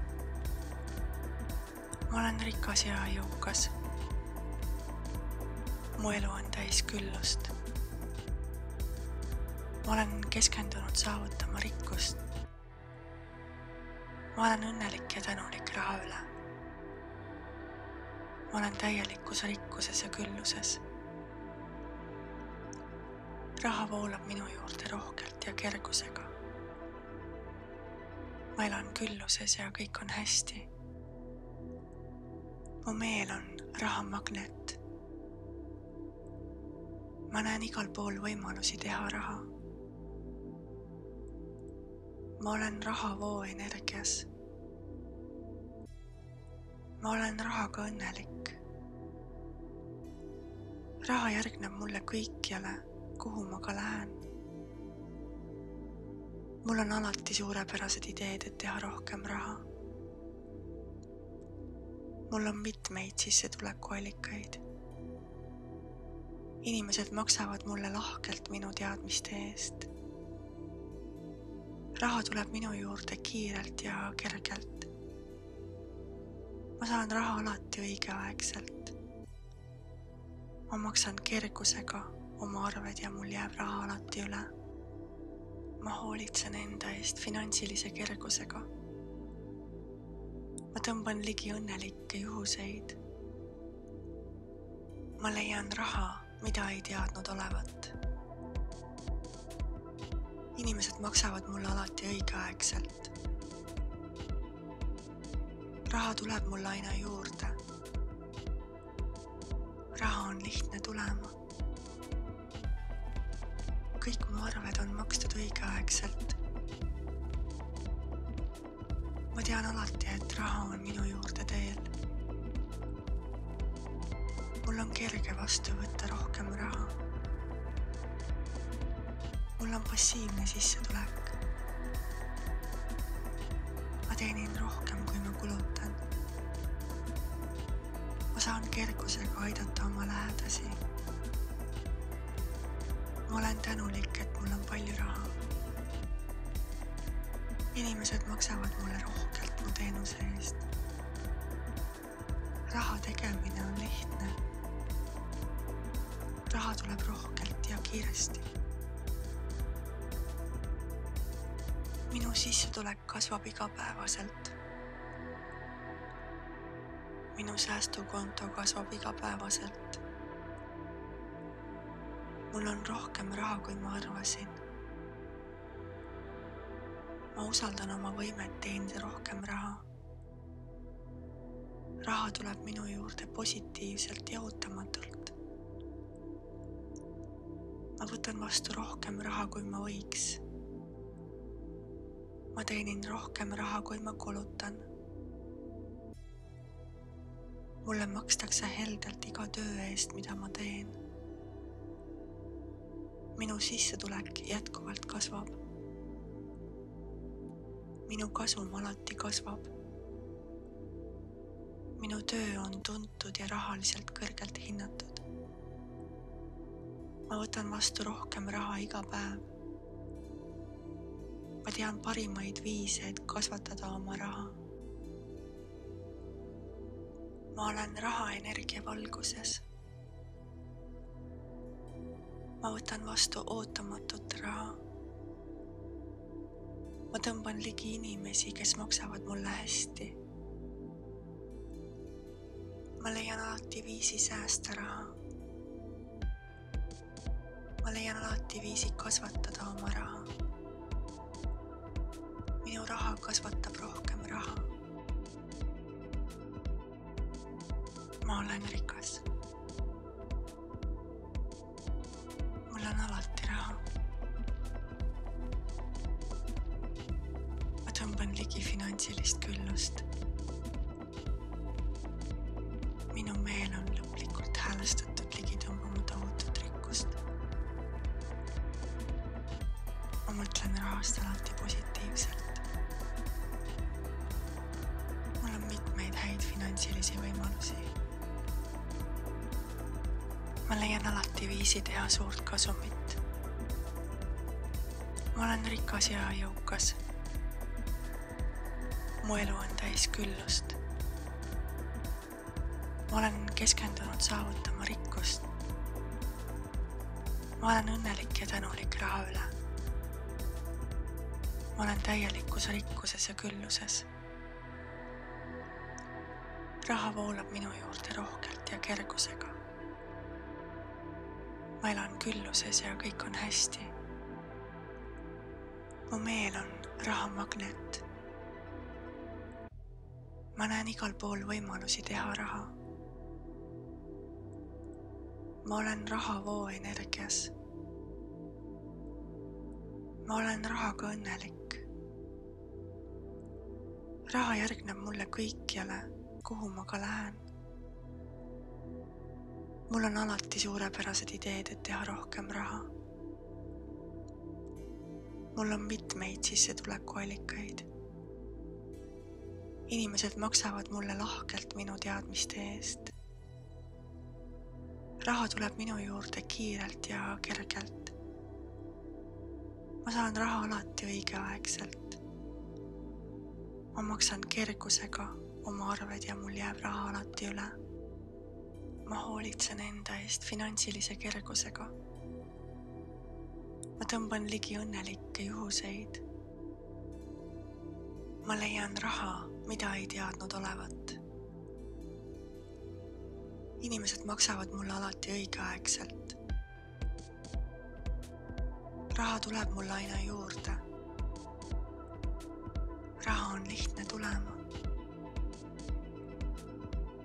Ma olen rikas ja jõukas. Mu elu on täis küllust. Ma olen keskendunud saavutama rikkust. Ma olen õnnelik ja tänulik raha üle. Ma olen täielikus rikkuses ja külluses. Raha voolab minu juurde rohkelt ja kergusega. ma elan külluses ja kõik on hästi. mu meel on rahamagnet. ma näen igal pool võimalusi teha raha. ma olen rahavoo energias. ma olen rahaga õnnelik. raha järgneb mulle kõikjale, kuhu ma ka lähen. mul on alati suurepärased ideed, et teha rohkem raha. mul on mitmeid sissetulekuallikaid. Inimesed maksavad mulle lahkelt minu teadmiste eest. raha tuleb minu juurde kiirelt ja kergelt. ma saan raha alati õigeaegselt. ma maksan kergusega oma arved ja mul jääb raha alati üle. ma hoolitsen enda eest finantsilise kergusega. ma tõmban ligi õnnelikke juhuseid. ma leian raha, mida ei teadnud olevat. Inimesed maksavad mulle alati õigeaegselt. raha tuleb mulle aina juurde. raha on lihtne tulema. kõik mu arved on makstud õigeaegselt. ma tean alati, et raha on minu juurde teel. mul on kerge vastu võtta rohkem raha. mul on passiivne sissetulek. ma teenin rohkem, kui ma kulutan. ma saan kergusega aidata oma lähedasi. ma olen tänulik, et mul on palju raha. Inimesed maksavad mulle rohkelt mu teenuse eest. raha tegemine on lihtne. raha tuleb rohkelt ja kiiresti. minu sissetulek kasvab igapäevaselt. minu säästukonto kasvab igapäevaselt. mul on rohkem raha, kui ma arvasin. ma usaldan oma võimet teenida rohkem raha. raha tuleb minu juurde positiivselt ja ootamatult. ma võtan vastu rohkem raha, kui ma võiks. ma teenin rohkem raha, kui ma kulutan. mulle makstakse heldelt iga töö eest, mida ma teen. minu sissetulek jätkuvalt kasvab. minu kasum alati kasvab. minu töö on tuntud ja rahaliselt kõrgelt hinnatud. ma võtan vastu rohkem raha iga päev. ma tean parimaid viise, et kasvatada oma raha. ma olen rahaenergia valguses. ma võtan vastu ootamatut raha. ma tõmban ligi inimesi, kes maksavad mulle hästi. ma leian alati viisi säästa raha. ma leian alati viisi kasvatada oma raha. minu raha kasvatab rohkem raha. ma olen rikas. mul on alati raha. ma tõmban ligi finantsilist küllust. minu meel on lõplikult häälestatud ligi tõmbama tohutut rikkust. ma mõtlen rahast alati positiivselt. mul on mitmeid häid finantsilisi võimalusi. ma leian alati viisi teha suurt kasumit. ma olen rikas ja jõukas. mu elu on täis küllust. ma olen keskendunud saavutama rikkust. ma olen õnnelik ja tänulik raha üle. ma olen täielikus rikkuses ja külluses. raha voolab minu juurde rohkelt ja kergusega. ma elan külluses ja kõik on hästi. mu meel on rahamagnet. ma näen igal pool võimalusi teha raha. Ma olen rahavoo energias. Ma olen rahaga õnnelik. Raha järgneb mulle kõikjale, kuhu ma ka lähen. Mul on alati suurepärased ideed, et teha rohkem raha. Mul on mitmeid sissetulekuallikaid. Inimesed maksavad mulle lahkelt minu teadmiste eest. Raha tuleb minu juurde kiirelt ja kergelt. Ma saan raha alati õigeaegselt. Ma maksan kergusega oma arved ja mul jääb raha alati üle. Ma hoolitsen enda eest finantsilise kergusega. Ma tõmban ligi õnnelikke juhuseid. Ma leian raha, mida ei teadnud olevat. Inimesed maksavad mulle alati õigeaegselt. Raha tuleb mulle aina juurde. Raha on lihtne tulema.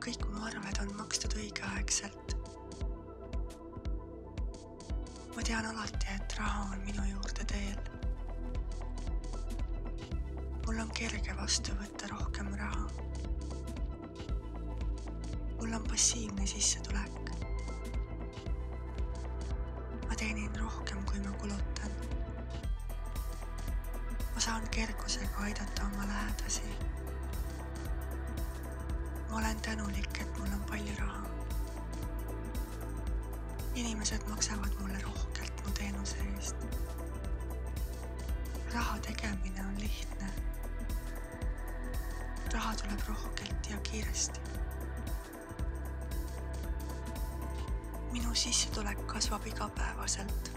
Kõik mu arved on makstud õigeaegselt. Ma tean alati, et raha on minu juurde teel. Mul on kerge vastu võtta rohkem raha. Mul on passiivne sissetulek. Ma teenin rohkem, kui ma kulutan. Ma saan kergusega aidata oma lähedasi. Ma olen tänulik, et mul on palju raha. Inimesed maksavad mulle rohkelt mu teenuse eest. Raha tegemine on lihtne. Raha tuleb rohkelt ja kiiresti. Minu sissetulek kasvab igapäevaselt.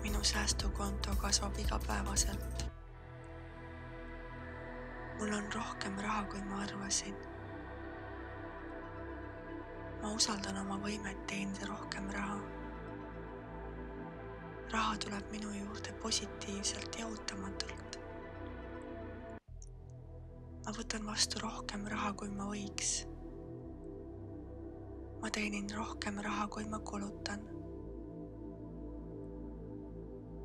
Minu säästukonto kasvab igapäevaselt. Mul on rohkem raha, kui ma arvasin. Ma usaldan oma võimet teenida rohkem raha. Raha tuleb minu juurde positiivselt ja ootamatult. Ma võtan vastu rohkem raha, kui ma võiks. Ma teenin rohkem raha, kui ma kulutan.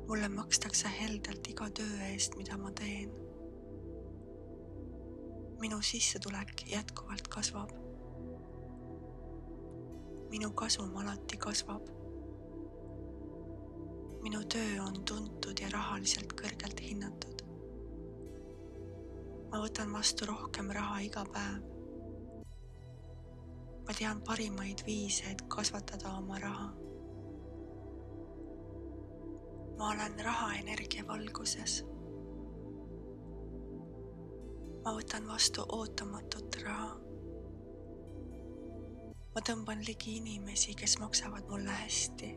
Mulle makstakse heldelt iga töö eest, mida ma teen. Minu sissetulek jätkuvalt kasvab. Minu kasum alati kasvab. Minu töö on tuntud ja rahaliselt kõrgelt hinnatud. Ma võtan vastu rohkem raha iga päev. Ma tean parimaid viise, et kasvatada oma raha. Ma olen raha energia valguses. Ma võtan vastu ootamatut raha. Ma tõmban ligi inimesi, kes maksavad mulle hästi.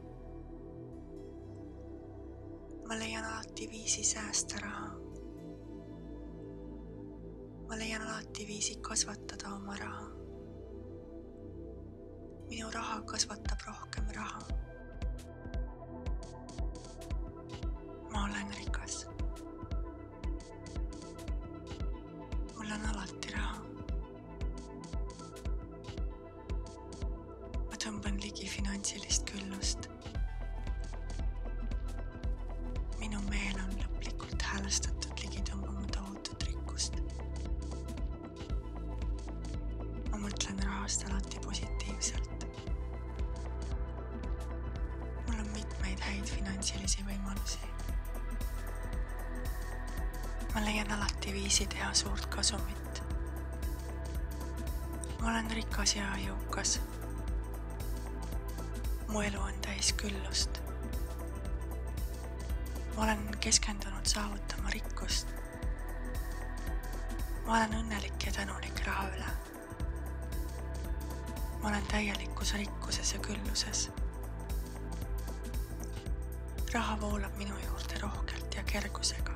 Ma leian alati viisi säästa raha. Ma leian alati viisi kasvatada oma raha. Minu raha kasvatab rohkem raha. Ma olen rikas. Mul on alati raha. Ma tõmban ligi finantsilist küllust. Minu meel on lõplikult häälestatud ligi tõmbama tohutut rikkust. Ma mõtlen rahast alati positiivselt. Mul on mitmeid häid finantsilisi võimalusi. Ma leian alati viisi teha suurt kasumit. Ma olen rikas ja jõukas. Mu elu on täis küllust. Ma olen keskendunud saavutama rikkust. Ma olen õnnelik ja tänulik raha üle. Ma olen täielikus rikkuses ja külluses. Raha voolab minu juurde rohkelt ja kergusega.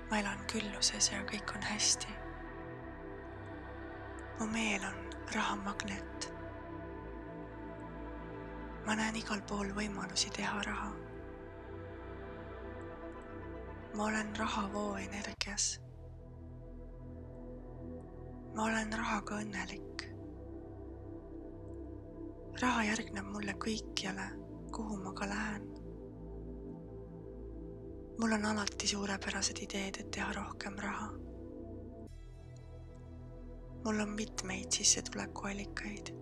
Ma elan külluses ja kõik on hästi. Mu meel on rahamagnet. Ma näen igal pool võimalusi teha raha. ma olen rahavoo energias. ma olen rahaga õnnelik. raha järgneb mulle kõikjale, kuhu ma ka lähen. mul on alati suurepärased ideed, et teha rohkem raha. mul on mitmeid sissetulekuallikaid.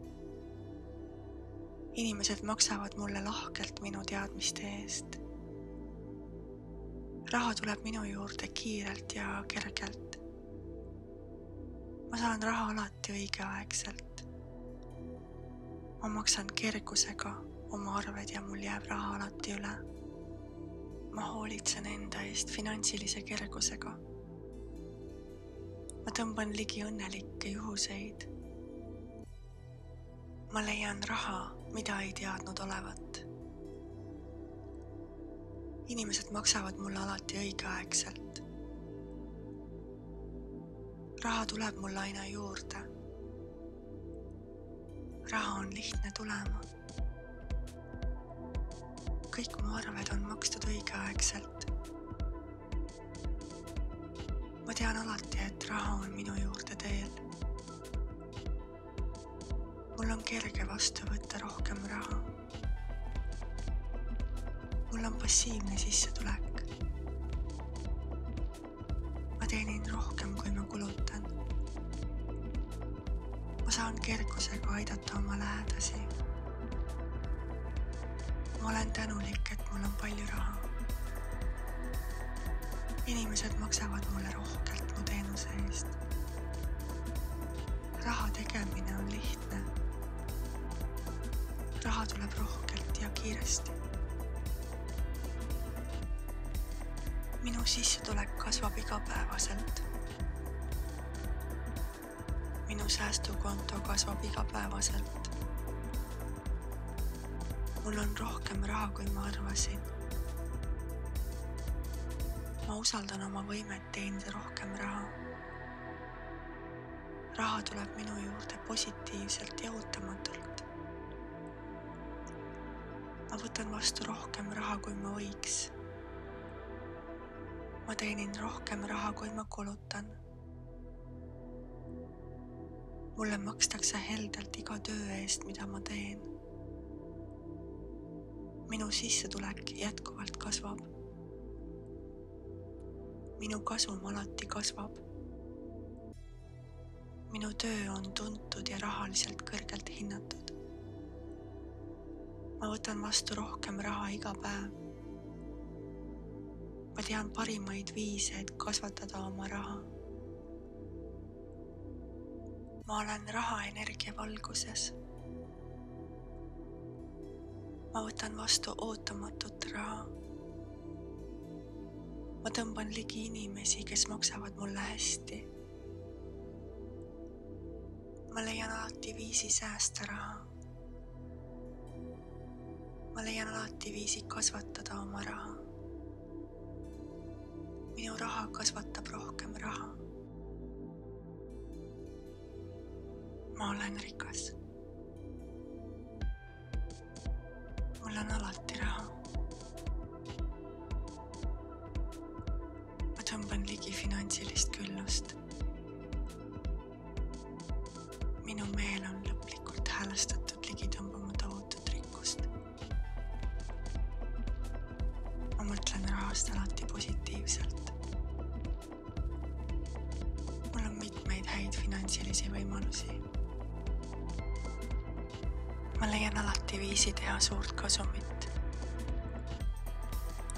Inimesed maksavad mulle lahkelt minu teadmiste eest. Raha tuleb minu juurde kiirelt ja kergelt. Ma saan raha alati õigeaegselt. Ma maksan kergusega oma arved ja mul jääb raha alati üle. Ma hoolitsen enda eest finantsilise kergusega. Ma tõmban ligi õnnelikke juhuseid. Ma leian raha, mida ei teadnud olevat. Inimesed maksavad mulle alati õigeaegselt. Raha tuleb mulle aina juurde. Raha on lihtne tulema. Kõik mu arved on makstud õigeaegselt. Ma tean alati, et raha on minu juurde teel. Mul on kerge vastu võtta rohkem raha. Mul on passiivne sissetulek. Ma teenin rohkem, kui ma kulutan. Ma saan kergusega aidata oma lähedasi. Ma olen tänulik, et mul on palju raha. Inimesed maksavad mulle rohkelt mu teenuse eest. Raha tegemine on lihtne. Raha tuleb rohkelt ja kiiresti. Minu sissetulek kasvab igapäevaselt. Minu säästukonto kasvab igapäevaselt. Mul on rohkem raha, kui ma arvasin. Ma usaldan oma võimet teenida rohkem raha. Raha tuleb minu juurde positiivselt ja ootamatult. Ma võtan vastu rohkem raha, kui ma võiks. Ma teenin rohkem raha, kui ma kulutan. Mulle makstakse heldelt iga töö eest, mida ma teen. Minu sissetulek jätkuvalt kasvab. Minu kasum alati kasvab. Minu töö on tuntud ja rahaliselt kõrgelt hinnatud. Ma võtan vastu rohkem raha iga päev. Ma tean parimaid viise, et kasvatada oma raha. Ma olen rahaenergia valguses. Ma võtan vastu ootamatut raha. Ma tõmban ligi inimesi, kes maksavad mulle hästi. Ma leian alati viisi säästa raha. Ma leian alati viisi kasvatada oma raha. Minu raha kasvatab rohkem raha. Ma olen rikas. Mul on alati raha. Ma tõmban ligi finantsilist küllust. Minu meel on lõplikult häälestatud ligi tõmbama tohutut rikkust. Ma mõtlen rahast alati positiivselt. Mul on mitmeid häid finantsilisi võimalusi. Ma leian alati viisi teha suurt kasumit.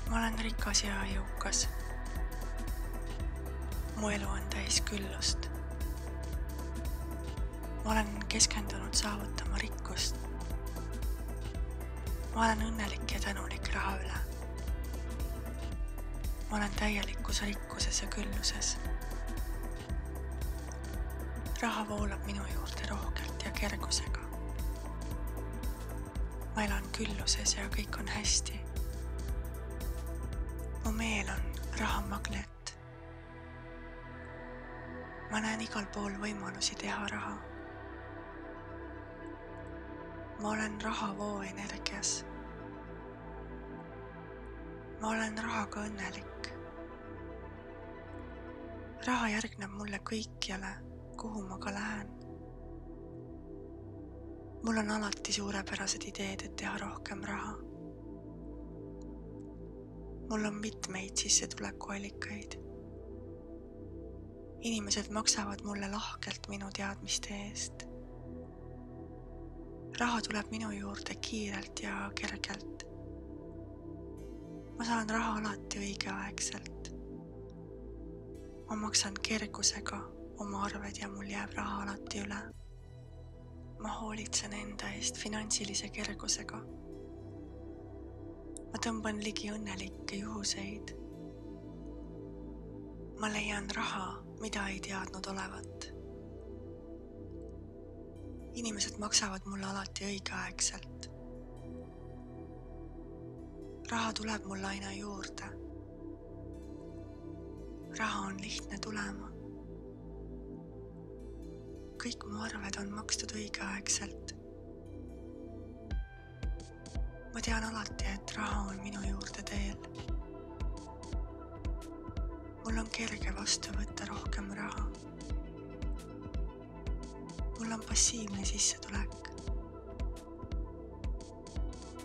Ma olen rikas ja jõukas. Mu elu on täis küllust. Ma olen keskendunud saavutama rikkust. Ma olen õnnelik ja tänulik raha üle. Ma olen täielikus rikkuses ja külluses. Raha voolab minu juurde rohkelt ja kergusega. Ma elan külluses ja kõik on hästi. Mu meel on rahamagnet. Ma näen igal pool võimalusi teha raha. Ma olen rahavoo energias. Ma olen rahaga õnnelik. raha järgneb mulle kõikjale, kuhu ma ka lähen. Mul on alati suurepärased ideed, et teha rohkem raha. Mul on mitmeid sissetulekuallikaid. Inimesed maksavad mulle lahkelt minu teadmiste eest. Raha tuleb minu juurde kiirelt ja kergelt. Ma saan raha alati õigeaegselt. Ma maksan kergusega oma arved ja mul jääb raha alati üle. Ma hoolitsen enda eest finantsilise kergusega. Ma tõmban ligi õnnelikke juhuseid. Ma leian raha, mida ei teadnud olevat. Inimesed maksavad mulle alati õigeaegselt. Raha tuleb mulle aina juurde. Raha on lihtne tulema. Kõik mu arved on makstud õigeaegselt. Ma tean alati, et raha on minu juurde teel. Mul on kerge vastu võtta rohkem raha. Mul on passiivne sissetulek.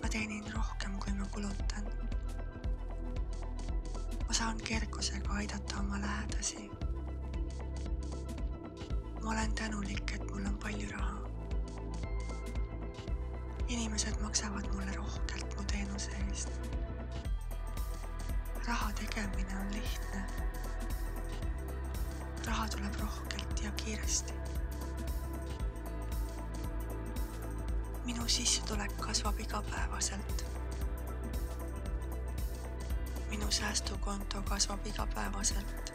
Ma teenin rohkem, kui ma kulutan. Ma saan kergusega aidata oma lähedasi. Ma olen tänulik, et mul on palju raha. Inimesed maksavad mulle rohkelt mu teenuse eest. Raha tegemine on lihtne. Raha tuleb rohkelt ja kiiresti. Minu sissetulek kasvab igapäevaselt. Minu säästukonto kasvab igapäevaselt.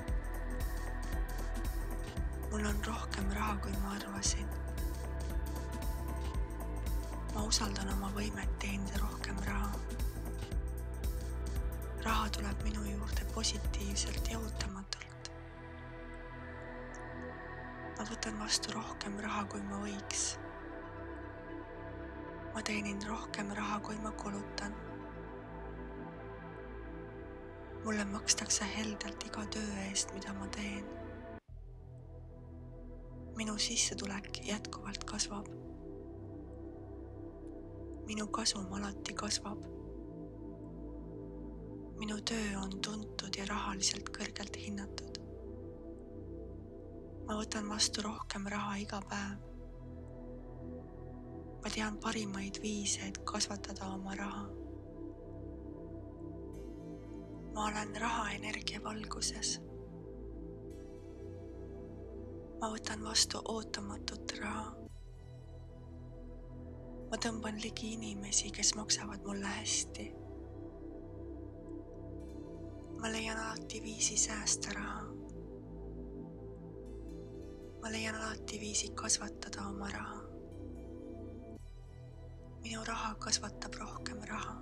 Mul on rohkem raha, kui ma arvasin. Ma usaldan oma võimet teenida rohkem raha. Raha tuleb minu juurde positiivselt ja ootamatult. Ma võtan vastu rohkem raha, kui ma võiks. Ma teenin rohkem raha, kui ma kulutan. Mulle makstakse heldelt iga töö eest, mida ma teen. Minu sissetulek jätkuvalt kasvab. Minu kasum alati kasvab. Minu töö on tuntud ja rahaliselt kõrgelt hinnatud. Ma võtan vastu rohkem raha iga päev. Ma tean parimaid viise, et kasvatada oma raha. Ma olen raha energia valguses. Ma võtan vastu ootamatut raha. Ma tõmban ligi inimesi, kes maksavad mulle hästi. Ma leian alati viisi säästa raha. Ma leian alati viisi kasvatada oma raha. Minu raha kasvatab rohkem raha.